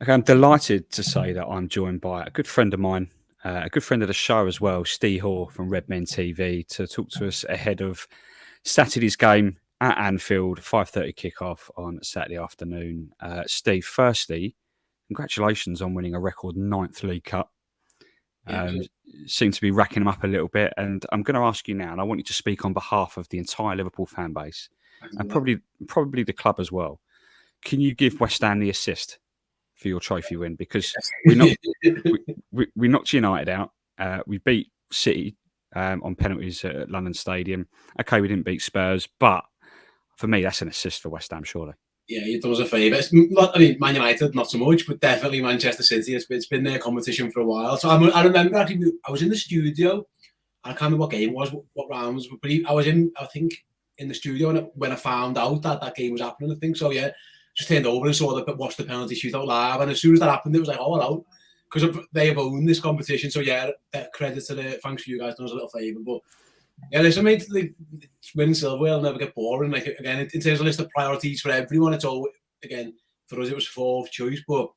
Okay, I'm delighted to say that I'm joined by a good friend of mine, a good friend of the show as well, Ste Hoare from Redmen TV, to talk to us ahead of Saturday's game at Anfield, 5:30 kickoff on Saturday afternoon. Steve, firstly, congratulations on winning a record 9th League Cup. Seem to be racking them up a little bit, and I'm going to ask you now, and I want you to speak on behalf of the entire Liverpool fan base and probably the club as well. Can you give West Ham the assist for your trophy win? Because we knocked United out. We beat City on penalties at London Stadium. Okay, we didn't beat Spurs, but for me, that's an assist for West Ham, surely. Yeah, you've done us a favour. Man United, not so much, but definitely Manchester City. It's been their competition for a while. So I remember actually, I was in the studio. I can't remember what game it was, what rounds, but I was I think, in the studio when I found out that game was happening, I think. So yeah, just turned over and watched the penalty shootout live. And as soon as that happened, it was like, oh, hello. Because they have owned this competition. So yeah, credit to thanks to you guys, done us a little favour. But yeah, listen, mate, winning silverware will never get boring. Like, again, in terms of list of priorities for everyone, it's all, again, for us, it was fourth choice. But,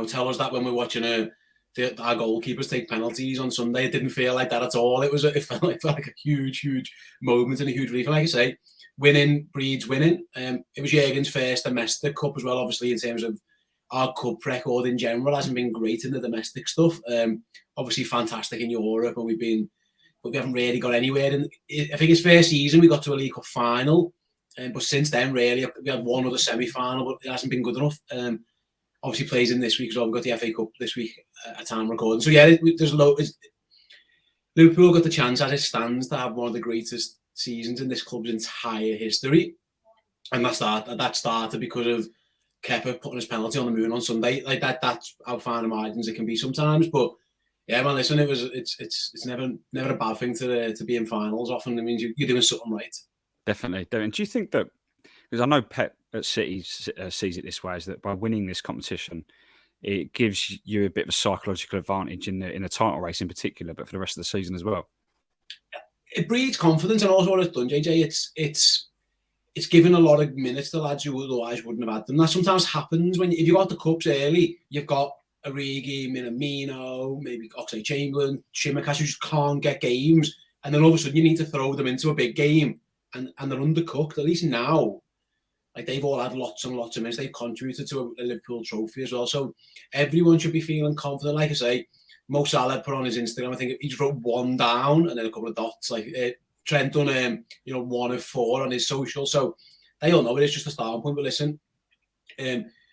tell us that when we're watching our goalkeepers take penalties on Sunday, it didn't feel like that at all. It felt like a huge, huge moment and a huge relief. And like I say, winning breeds winning. It was Jurgen's first domestic cup as well, obviously, in terms of our cup record in general hasn't been great in the domestic stuff. Obviously, fantastic in Europe, and we haven't really got anywhere. And I think his first season, we got to a League Cup final. But since then, really, we had one other semi-final, but it hasn't been good enough. Obviously, plays in this week as well. We've got the FA Cup this week at time recording. So, yeah, Liverpool got the chance, as it stands, to have one of the greatest seasons in this club's entire history. And that started because of Kepa putting his penalty on the moon on Sunday. Like that's how fine the margins it can be sometimes. But yeah, man, listen, it's never a bad thing to be in finals. Often it means you're doing something right. Definitely. And do you think that, because I know Pep at City sees it this way, is that by winning this competition, it gives you a bit of a psychological advantage in the title race in particular, but for the rest of the season as well? It breeds confidence, and also what it's done, JJ, it's given a lot of minutes to lads who otherwise wouldn't have had them. That sometimes happens if you got the cups early, you've got Origi, Minamino, maybe Oxlade-Chamberlain, Tsimikas, who just can't get games, and then all of a sudden you need to throw them into a big game, and they're undercooked. At least now, like they've all had lots and lots of minutes. They've contributed to a Liverpool trophy as well. So everyone should be feeling confident. Like I say, Mo Salah put on his Instagram, I think he just wrote one down and then a couple of dots. Like Trent done, 1 of 4 on his social. So they all know it's just a starting point. But listen,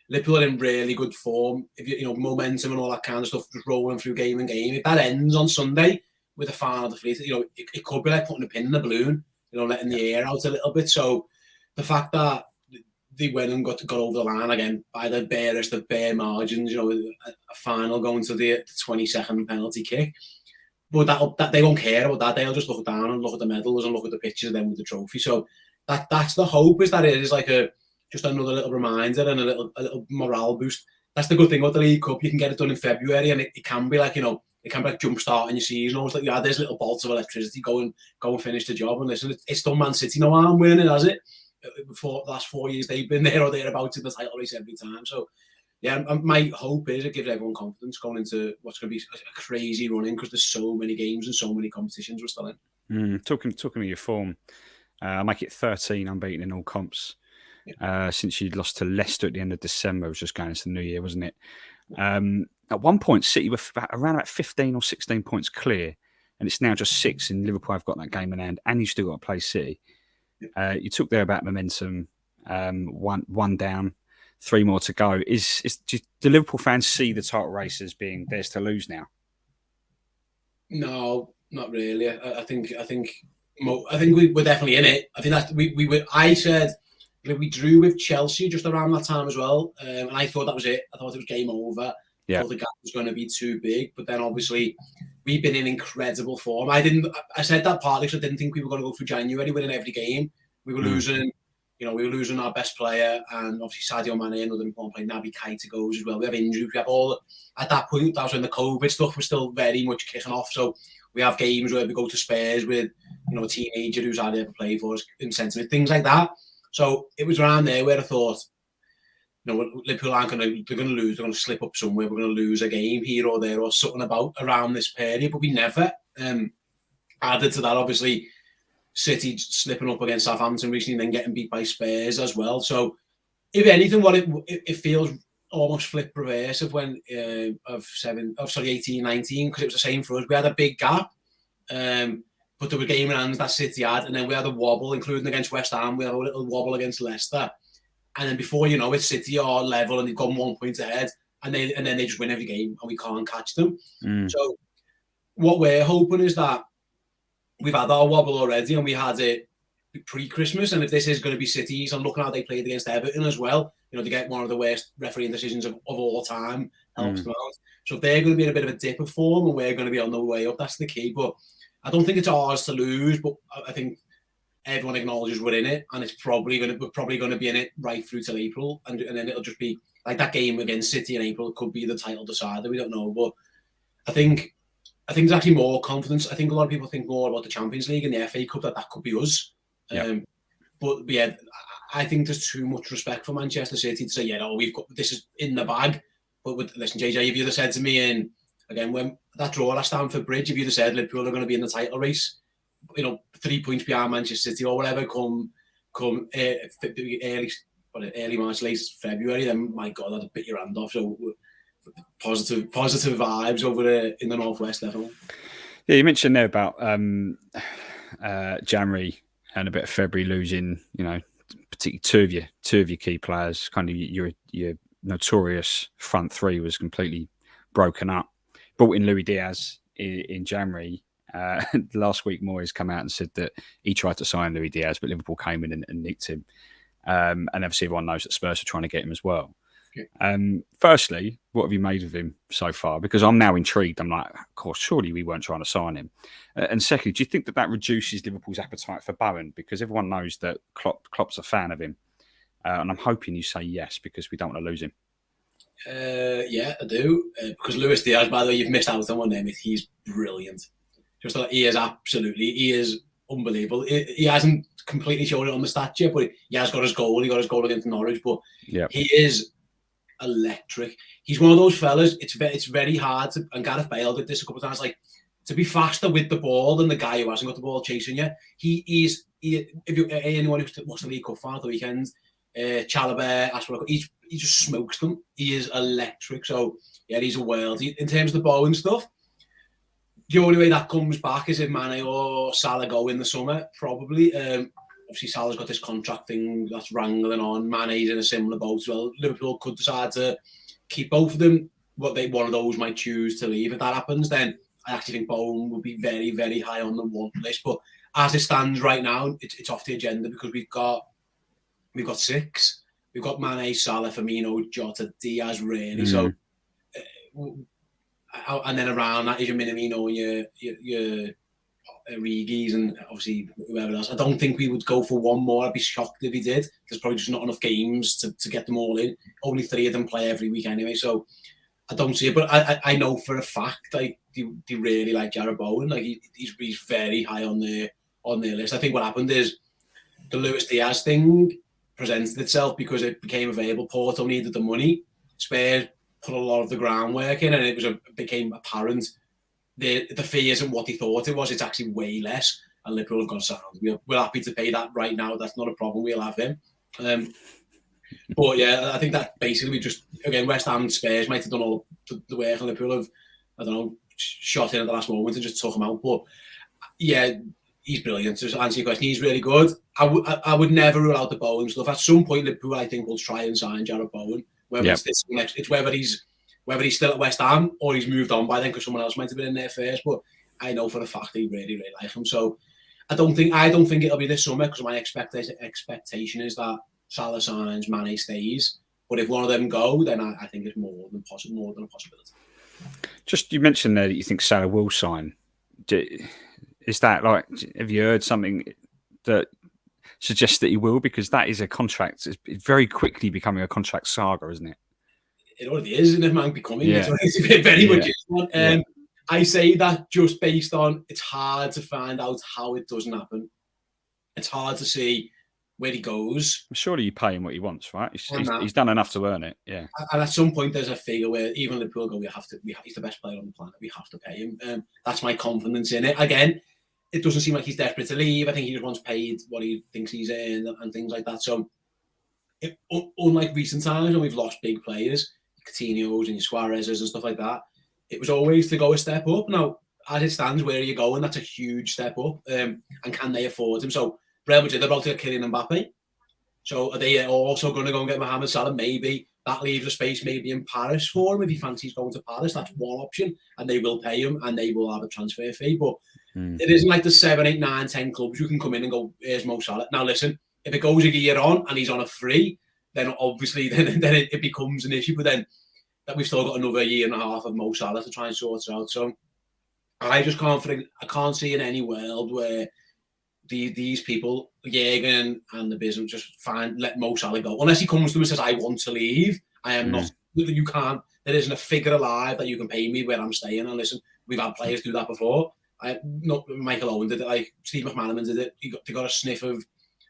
Liverpool are in really good form. If momentum and all that kind of stuff just rolling through game and game. If that ends on Sunday with a final defeat, it could be like putting a pin in the balloon, letting the air out a little bit. So the fact that they went and got over the line again by the barest of bare margins, a final going to the 22nd penalty kick. But that they won't care about that. They'll just look down and look at the medals and look at the pictures of them with the trophy. So that's the hope, is that it is like just another little reminder and a little morale boost. That's the good thing about the League Cup. You can get it done in February, and it can be like, it can be like jump starting your season. Almost like there's little bolts of electricity, go and finish the job. And listen, it's done Man City no harm winning it, has it? Before the last 4 years, they've been there or thereabouts in the title race every time. So yeah, my hope is it gives everyone confidence going into what's going to be a crazy running, because there's so many games and so many competitions we're still in. Talking of your form, make it 13 unbeaten in all comps since you lost to Leicester at the end of December. It was just going into the new year, wasn't it? At one point, City were around about 15 or 16 points clear, and it's now just 6, and Liverpool have got that game in hand, and you still got to play City. You took there about momentum, one down, 3 more to go. Do Liverpool fans see the title race as being theirs to lose now? No, not really. I think we were definitely in it. I think that we were. I said we drew with Chelsea just around that time as well, and I thought that was it. I thought it was game over. Yeah. I thought the gap was going to be too big, but then obviously we've been in incredible form. I said that partly because I didn't think we were going to go through January winning every game. We were losing, we were losing our best player, and obviously Sadio Mane, another important player, Naby Keita goes as well. We have injuries. We have all, at that point, that was when the COVID stuff was still very much kicking off. So we have games where we go to Spurs with, a teenager who's hardly ever played for us in sentiment, things like that. So it was around there where I thought, Liverpool aren't they're going to lose. They're going to slip up somewhere. We're going to lose a game here or there or something about around this period. But we never. Added to that, obviously, City slipping up against Southampton recently and then getting beat by Spurs as well. So, if anything, it feels almost flip reverse of when of 18-19, because it was the same for us. We had a big gap, but there were game in hands that City had, and then we had a wobble, including against West Ham. We had a little wobble against Leicester, and then before you know it, City are level and they've gone 1 point ahead, and then they just win every game and we can't catch them. So what we're hoping is that we've had our wobble already and we had it pre-Christmas, and if this is going to be City's, and looking how they played against Everton as well, to get one of the worst refereeing decisions of all time helps them out. So if they're going to be in a bit of a dip of form and we're going to be on the way up, that's the key. But I don't think it's ours to lose, but I think everyone acknowledges we're in it, and we're probably going to be in it right through till April, and then it'll just be like that game against City in April. It could be the title decider. We don't know, but I think there's actually more confidence. I think a lot of people think more about the Champions League and the FA Cup, that could be us. But yeah, I think there's too much respect for Manchester City to say, we've got this is in the bag. But listen, JJ, if you'd have said to me, and again, when that draw at Stamford Bridge, if you'd have said Liverpool are going to be in the title race, 3 points behind Manchester City or whatever, come early March, late February, then my God, that'd bit your hand off. So positive vibes over in the Northwest, definitely. Yeah, you mentioned there about January and a bit of February losing, particularly two of your key players. Kind of your notorious front three was completely broken up. Brought in Luis Diaz in January. Last week, Moyes come out and said that he tried to sign Luis Diaz, but Liverpool came in and nicked him. And obviously, everyone knows that Spurs are trying to get him as well. Firstly, what have you made of him so far? Because I'm now intrigued. I'm like, of course, surely we weren't trying to sign him. And secondly, do you think that reduces Liverpool's appetite for Bowen? Because everyone knows that Klopp's a fan of him. And I'm hoping you say yes, because we don't want to lose him. Yeah, I do. Because Luis Diaz, by the way, you've missed out on one name. He's brilliant. He is unbelievable. He hasn't completely shown it on the stats yet, but he has got his goal. He got his goal against Norwich, but he is electric. He's one of those fellas. It's very hard to, and Gareth Bale did this a couple of times, like, to be faster with the ball than the guy who hasn't got the ball chasing you. If anyone who watched the League Cup final at the weekend, Chalobah, Ashford, he just smokes them. He is electric. So yeah, he's a world. In terms of the Bowen stuff, the only way that comes back is if Mane or Salah go in the summer, probably. Obviously, Salah's got this contract thing that's wrangling on. Mane's in a similar boat as well. Liverpool could decide to keep both of them. One of those might choose to leave. If that happens, then I actually think Bowen would be very, very high on the want list. But as it stands right now, it's off the agenda because we've got six. We've got Mane, Salah, Firmino, Jota, Diaz, really. So, and then around that is your Minamino and your Origis and obviously whoever else. I don't think we would go for one more. I'd be shocked if he did. There's probably just not enough games to get them all in. Only 3 of them play every week anyway, so I don't see it. But I know for a fact, like, they really like Jarrod Bowen. Like, he's very high on their list. I think what happened is the Luis Diaz thing presented itself because it became available. Porto needed the money. Spurs put a lot of the groundwork in, and it became apparent the fee isn't what they thought it was. It's actually way less, and Liverpool have gone sound. We're happy to pay that right now. That's not a problem. We'll have him. But yeah, I think that basically we just, again, West Ham and Spurs might have done all the work, and Liverpool have, I don't know, shot in at the last moment and just took him out. But yeah, he's brilliant. To answer your question, he's really good. I would never rule out the Bowen stuff. At some point, Liverpool, I think, will try and sign Jarrod Bowen. Whether it's this next, it's whether he's still at West Ham or he's moved on by then because someone else might have been in there first. But I know for a fact they really, really like him. So I don't think it'll be this summer because my expectation is that Salah signs, Mane stays. But if one of them go, then I think it's more than a possibility. Just, you mentioned there that you think Salah will sign. Is that, like, have you heard something that suggests that he will? Because that is a contract. It's very quickly becoming a contract saga, isn't it? It already is, isn't it, man? Becoming it's very much one. I say that just based on it's hard to find out how it doesn't happen. It's hard to see where he goes. Surely you pay him what he wants, right? And He's done enough to earn it. Yeah. And at some point, there's a figure where even Liverpool go, he's the best player on the planet. We have to pay him. That's my confidence in it. Again, it doesn't seem like he's desperate to leave. I think he just wants paid what he thinks he's in and things like that. So, unlike recent times when we've lost big players, Coutinho's and Suarez's and stuff like that, it was always to go a step up. Now, as it stands, where are you going? That's a huge step up. And can they afford him? So, Real Madrid are about to get Kylian Mbappe. So are they also going to go and get Mohamed Salah? Maybe that leaves a space maybe in Paris for him if he fancies going to Paris. That's one option, and they will pay him, and they will have a transfer fee. But it isn't like the 7, 8, 9, 10 clubs you can come in and go, here's Mo Salah. Now listen, if it goes a year on and he's on a free, then obviously then it becomes an issue. But then that we've still got another year and a half of Mo Salah to try and sort it out. So I can't see in any world where these people, Jurgen and the business, just let Mo Salah go. Unless he comes to me and says, I want to leave. I am not. You can't. There isn't a figure alive that you can pay me where I'm staying. And listen, we've had players do that before. Michael Owen did it. Like Steve McManaman did it. They got a sniff of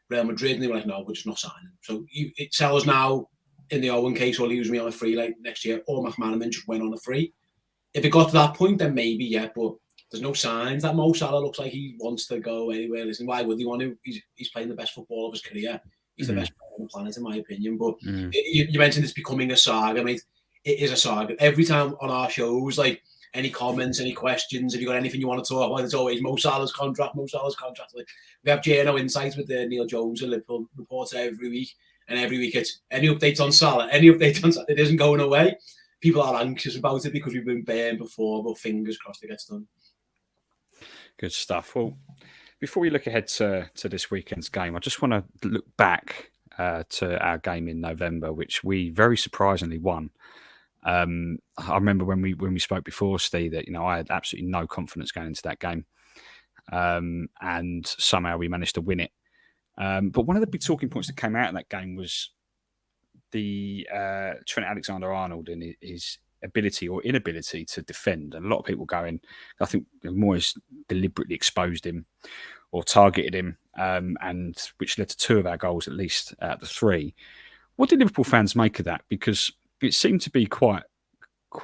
Real Madrid and they were like, no, we're just not signing. So it sells now in the Owen case, or leaves me on a free like next year, or McManaman just went on a free. If it got to that point, then maybe, yeah, but there's no signs that Mo Salah looks like he wants to go anywhere. Listen, why would he want to? He's playing the best football of his career. He's the best player on the planet, in my opinion. But you mentioned it's becoming a saga, mate. It is a saga. Every time on our shows, like any comments, any questions, if you got anything you want to talk about, it's always Mo Salah's contract. Like, we have JNO Insights with Neil Jones and Liverpool reporter every week. And every week it's any updates on Salah, It isn't going away. People are anxious about it because we've been burned before, but fingers crossed it gets done. Good stuff. Well, before we look ahead to this weekend's game, I just want to look back to our game in November, which we very surprisingly won. I remember when we spoke before, Steve, that I had absolutely no confidence going into that game, and somehow we managed to win it. But one of the big talking points that came out of that game was the Trent Alexander-Arnold and his ability or inability to defend. And a lot of people going, I think Moyes deliberately exposed him or targeted him, and which led to 2 of our goals, at least out of the 3. What did Liverpool fans make of that? Because it seemed to be quite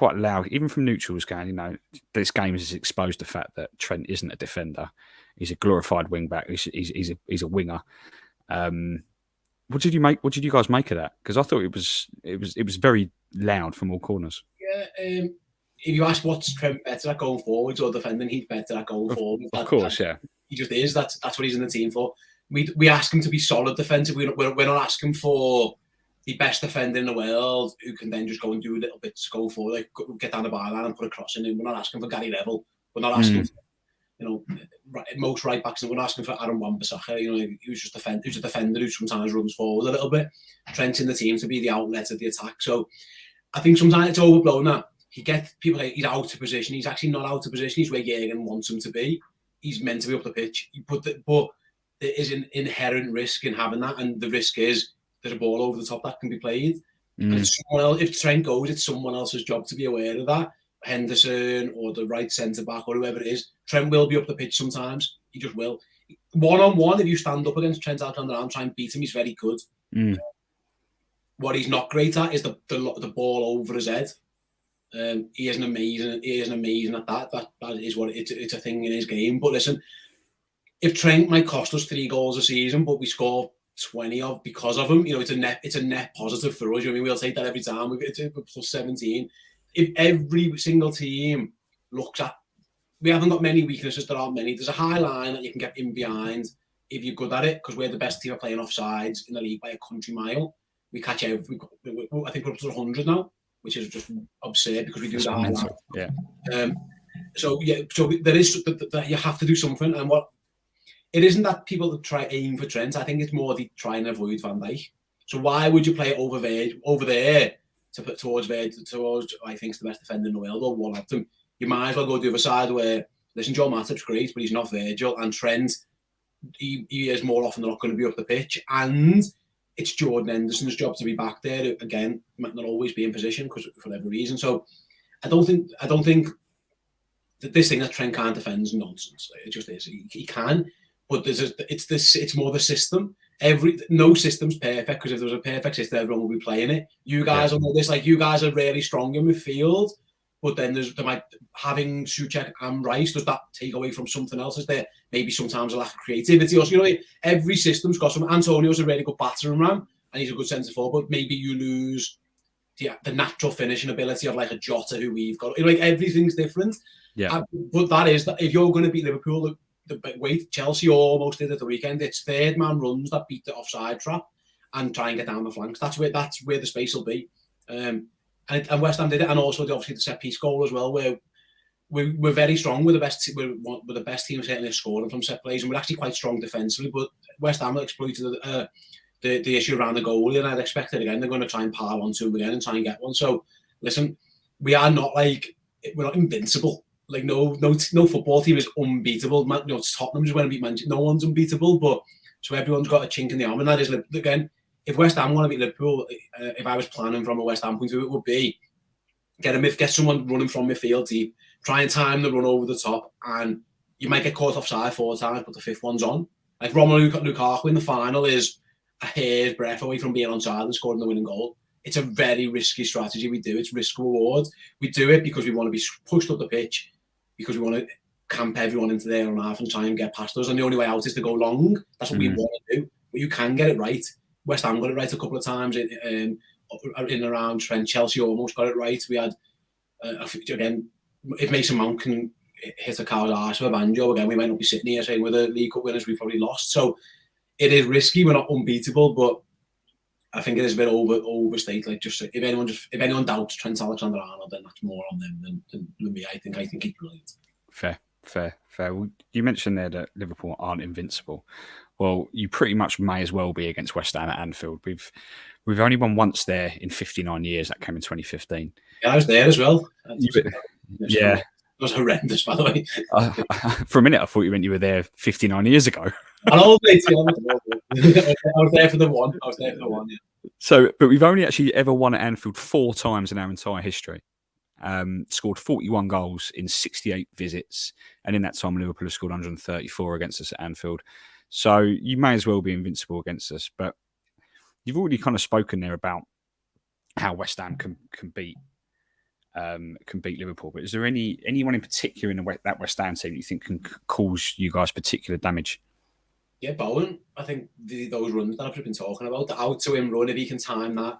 loud, even from neutrals, going, this game has exposed the fact that Trent isn't a defender. He's a glorified wing back. He's a winger. What did you guys make of that? Because I thought it was very loud from all corners. Yeah, if you ask what's Trent better at going forwards or defending, he's better at going forwards. Of course, yeah. He just is. That's what he's in the team for. We ask him to be solid defensive. We're not asking for the best defender in the world who can then just go and do a little bit to go forward, like get down the byline and put a cross in. We're not asking for Gary Neville. We're not asking for, most right backs. We're not asking for Aaron Wan-Bissaka. Who's a defender who sometimes runs forward a little bit. Trent's in the team to be the outlet of the attack. So I think sometimes it's overblown that he gets people like he's out of position. He's actually not out of position. He's where Jurgen wants him to be. He's meant to be up the pitch. But there is an inherent risk in having that, and the risk is there's a ball over the top that can be played. And if Trent goes, it's someone else's job to be aware of that. Henderson or the right centre back or whoever it is. Trent will be up the pitch sometimes. He just will. 1-on-1, if you stand up against Trent Alexander-Arnold and try and beat him, he's very good. What he's not great at is the ball over his head. He isn't amazing at that. That is what it's a thing in his game. But listen, if Trent might cost us 3 goals a season, but we score 20 of because of him, it's a net positive for us. We'll take that every time. It's plus 17. If every single team looks at, we haven't got many weaknesses. There aren't many. There's a high line that you can get in behind if you're good at it, because we're the best team at playing offsides in the league by a country mile. We catch I think we're up to 100 now, which is just absurd because we do that. Yeah. So there is you have to do something, and what it isn't that people try aim for Trent. I think it's more they try and avoid Van Dijk. So why would you play it over there to put towards I think is the best defender in the world, or one of them? You might as well go the other side where listen, Joe Matip's great, but he's not Virgil, and Trent he is more often than not going to be up the pitch, and it's Jordan Henderson's job to be back there. Again, might not always be in position because for whatever reason. So I don't think that this thing that Trent can't defend is nonsense. It just is. He can, but it's more the system. no system's perfect, because if there was a perfect system, everyone would be playing it. You guys will know this. Like, you guys are really strong in midfield, but then having Souček and Rice, does that take away from something else? Is there maybe sometimes a lack of creativity? Or, every system's got some. Antonio's a really good battering ram, and he's a good centre forward, but maybe you lose the natural finishing ability of like a Jota who we've got. Like, everything's different. Yeah. But that is that if you're going to beat Liverpool, the Chelsea almost did at the weekend. It's third man runs that beat the offside trap and try and get down the flanks. That's where the space will be. And West Ham did it, and also obviously the set piece goal as well, where we're very strong. We're the best. We're the best team certainly scoring from set plays, and we're actually quite strong defensively. But West Ham exploited the issue around the goalie, and I'd expect it again. They're going to try and pile onto him again and try and get one. So listen, we're not invincible. Like, no football team is unbeatable. Tottenham's going to beat Manchester. No one's unbeatable, but so everyone's got a chink in the arm, and that is, again, if West Ham want to beat Liverpool, if I was planning from a West Ham point of view, it would be get someone running from midfield deep, try and time the run over the top, and you might get caught offside 4 times, but the 5th one's on. Like, Romelu Lukaku in the final is a hair's breadth away from being onside and scoring the winning goal. It's a very risky strategy we do. It's risk reward. We do it because we want to be pushed up the pitch, because we want to camp everyone into their own half and try and get past us. And the only way out is to go long. That's what we want to do. But you can get it right. West Ham got it right a couple of times in around Trent. Chelsea almost got it right. We had, again, if Mason Mount can hit a cow's arse with a banjo, again, we might not be sitting here saying we're the League Cup winners, we probably lost. So it is risky. We're not unbeatable, but I think it is a bit overstated. Like, just if anyone doubts Trent Alexander-Arnold, then that's more on them than me. I think he's brilliant. Fair. Well, you mentioned there that Liverpool aren't invincible. Well, you pretty much may as well be against West Ham at Anfield. We've only won once there in 59 years. That came in 2015. Yeah, I was there as well. Yeah. It was horrendous, by the way. For a minute, I thought you meant you were there 59 years ago. I was there for the one. Yeah. So, but we've only actually ever won at Anfield 4 times in our entire history. Scored 41 goals in 68 visits, and in that time, Liverpool have scored 134 against us at Anfield. So you may as well be invincible against us. But you've already kind of spoken there about how West Ham can beat Liverpool. But is there anyone in particular in that West Ham team that you think can cause you guys particular damage? Yeah, Bowen. I think those runs that I've been talking about, the out to him run, if he can time that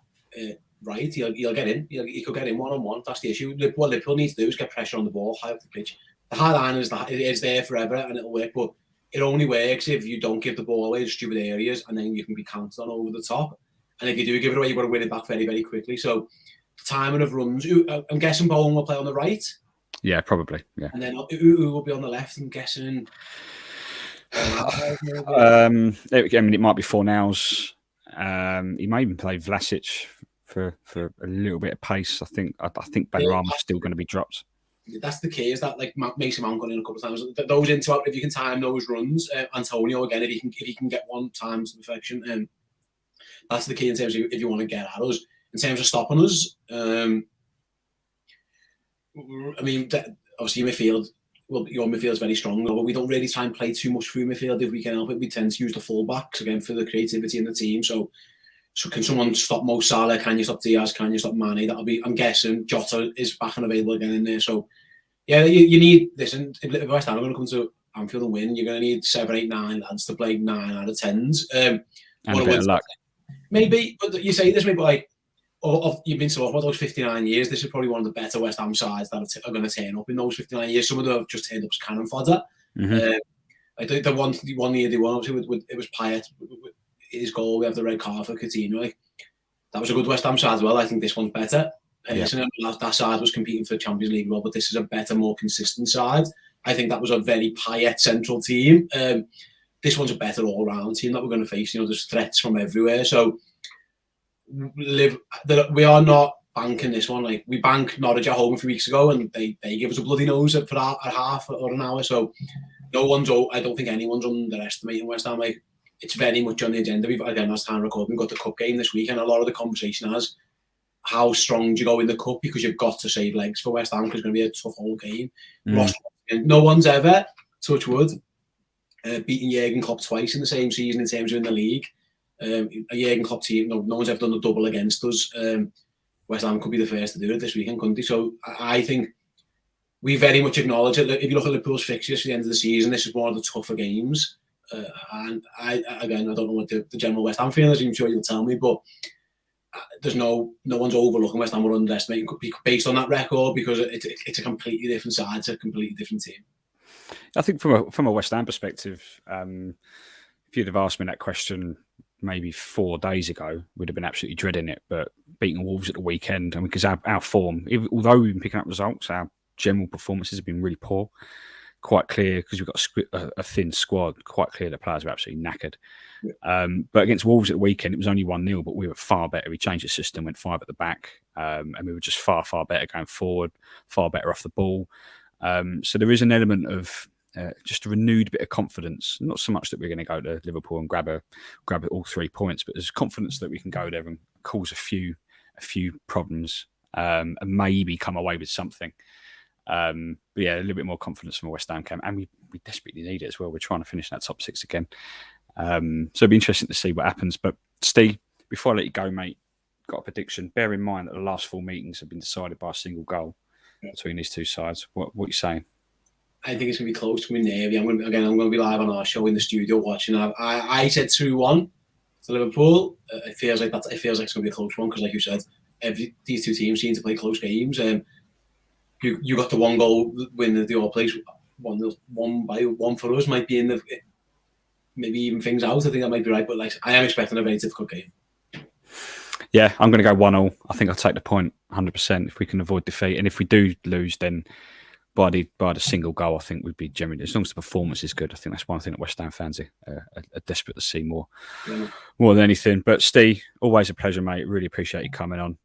right, he'll get in. He could get in one-on-one. That's the issue. What Liverpool needs to do is get pressure on the ball, high up the pitch. The high line is there forever and it'll work, but it only works if you don't give the ball away in stupid areas, and then you can be counted on over the top. And if you do give it away, you've got to win it back very, very quickly. So the timing of runs, I'm guessing Bowen will play on the right. Yeah, probably. Yeah. And then who will be on the left? I'm guessing. I mean, it might be Fornals. He may even play Vlasic for a little bit of pace. I think Benrahma's still going to be dropped. That's the key. Is that like Mason Mount got in a couple of times? Those into if you can time those runs, Antonio again, if he can get one time to perfection, that's the key in terms of if you want to get at us. In terms of stopping us, I mean, obviously midfield. Well, your midfield's very strong, but we don't really try and play too much through midfield if we can help it. We tend to use the full-backs, again, for the creativity in the team. So can someone stop Mo Salah? Can you stop Diaz? Can you stop Mane? That'll be, I'm guessing, Jota is back and available again in there. So, yeah, you need, listen, if West Ham are going to come to Anfield and win, you're going to need 7, 8, 9 lads to play 9 out of 10s. And a bit of luck. Maybe, but you say this, maybe like, you've been talking about those 59 years. This is probably one of the better West Ham sides that are going to turn up in those 59 years. Some of them have just turned up as cannon fodder. Like the one year they won, obviously, it was Payet. His goal, we have the red card for Coutinho. Like, that was a good West Ham side as well. I think this one's better. Personally, that side was competing for the Champions League, but this is a better, more consistent side. I think that was a very Payet central team. This one's a better all-round team that we're going to face. There's threats from everywhere. So we are not banking this one. Like, we banked Norwich at home a few weeks ago, and they give us a bloody nose for a half or an hour. So I don't think anyone's underestimating West Ham. Like, it's very much on the agenda. As time recording, we've got the cup game this week, and a lot of the conversation is how strong do you go in the cup, because you've got to save legs for West Ham, because it's going to be a tough whole game. No one's ever, touch wood, beaten Jurgen Klopp twice in the same season in terms of in the league. A Jurgen Klopp team, no one's ever done a double against us. West Ham could be the first to do it this weekend, couldn't they? So I think we very much acknowledge it. If you look at Liverpool's fixtures for the end of the season, this is one of the tougher games. And I don't know what the general West Ham feeling is. I'm sure you'll tell me, but there's no one's overlooking West Ham or underestimating based on that record, because it's a completely different side, it's a completely different team. I think from a West Ham perspective, if you'd have asked me that question maybe 4 days ago, we'd have been absolutely dreading it. But beating Wolves at the weekend, and because our form, although we've been picking up results, our general performances have been really poor. Quite clear, because we've got a thin squad, quite clear that players are absolutely knackered. Yeah. But against Wolves at the weekend, it was only 1-0, but we were far better. We changed the system, went 5 at the back, and we were just far better going forward, far better off the ball. So there is an element of just a renewed bit of confidence. Not so much that we're going to go to Liverpool and grab all 3 points, but there's confidence that we can go there and cause a few problems, and maybe come away with something. But yeah, a little bit more confidence from a West Ham camp, and we desperately need it as well. We're trying to finish that top 6 again, so it'll be interesting to see what happens. But Steve, before I let you go, mate, got a prediction. Bear in mind that the last 4 meetings have been decided by a single goal between these two sides. What are you saying? I think it's going to be close. It's going to be nervy. I'm going to be live on our show in the studio watching. I said 2-1 to Liverpool. It feels like it's going to be a close one, because, like you said, these two teams seem to play close games. You got the 1 goal win at the all place. 1 for us might be in the, maybe even things out. I think that might be right, but like, I am expecting a very difficult game. Yeah, I'm going to go 1-1. I think I'll take the point 100% if we can avoid defeat. And if we do lose, then by the single goal, I think we'd be generally, as long as the performance is good. I think that's one thing that West Ham fans are desperate to see more than anything. But Steve, always a pleasure, mate. Really appreciate you coming on.